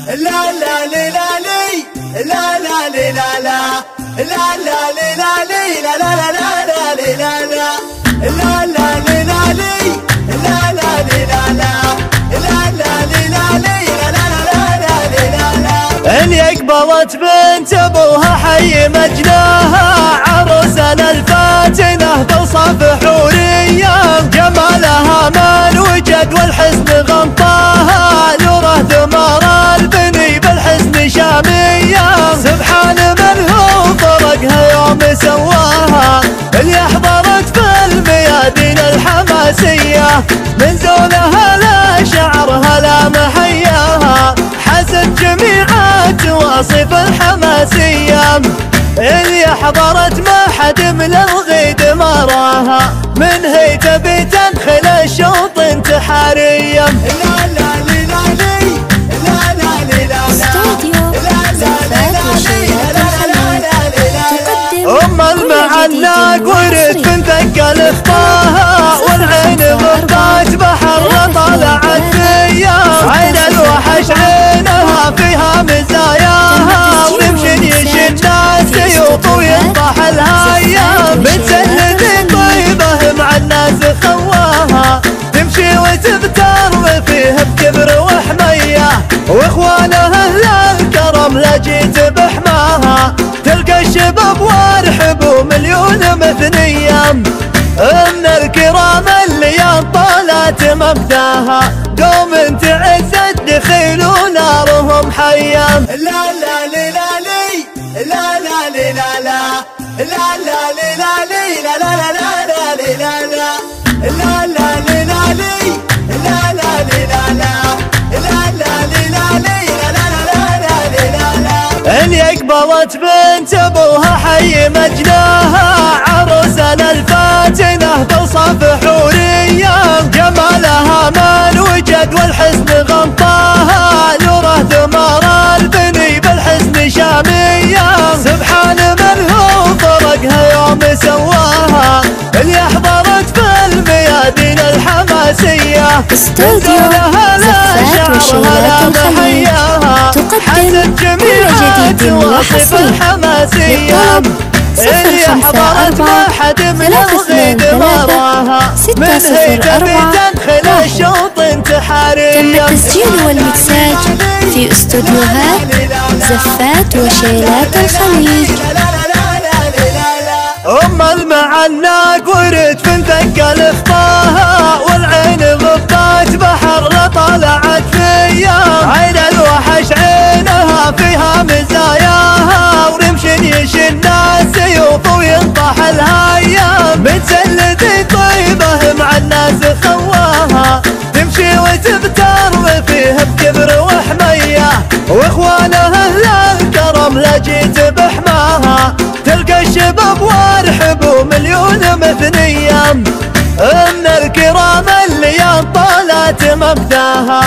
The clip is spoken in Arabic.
لا لا لا لا لا لا لا لا لا لا لا لا لا لا لا لا لا لا اللي اقبلت بنت ابوها حي مجناها عروسنا الفاتنه توصف حوريه جمالها ما الوجد والحسن غطاها نوره ثمر البني بالحسن شاميه سبحان من هو فرقها يوم سواها اللي حضرت في الميادين الحماسيه من زونها لا شعرها لا محياها حسد جميع تواصف الحماسية اللي حضرت ما حد من الغيد ما راها من هي تبي تدخل الشوط انتحارية لا لا لا لا لا لا استوديو زفات وشيلات الخليج أم المعناق ورد من ثقل اخطاها والعين غطت بحر طلعت فيا عين الوحش عينها فيها مزاياها ويمشي يشي الناس سيوط وينطح الهايام متسلة طيبة مع الناس خواها تمشي وتبتر فيه بكبر وحمية واخوانها اهل الكرم لا جيت بحماها تلقى الشباب وارحبوا مليون مثنية ان الكرام اللي طالت مبداها قوم تعز الدخيل ونارهم حية لا لا لا لا لا لا لا لا لا لا لا لا لا لا لا لا اللي اقبلت بنت ابوها حي مجناها عروسنا الفاتنه توصف حوريه جمالها ما الوجد والحسن غطاها نوره ثمر البني بالحسن شاميه سبحان من هو فرقها يوم سواها اللي حضرت في الميادين الحماسيه استوديو زفات وشيلات الخليج تقدم كل جديد وحصري الحماسيه اللي حضرت ما حد من الغيد ما راها من هي تبي تدخل الشوط انتحارية تم التسجيل والمكساج في استوديوهات زفات وشيلات الخليج أم المعناق ورد في ثقل اخطاها والعين غطت بحر طلعت فيا عين الوحش عينها فيها مزاياها ورمش يشي الناس سيوط وينطح الهايام متسلة طيبة مع الناس خواها تمشي وتبتر فيه بكبر وحمية واخوانها اهل الكرم لا جيت بحماها تلقى الشباب وارحبوا مليون مثنية ان الكرام اللي طالت مبداها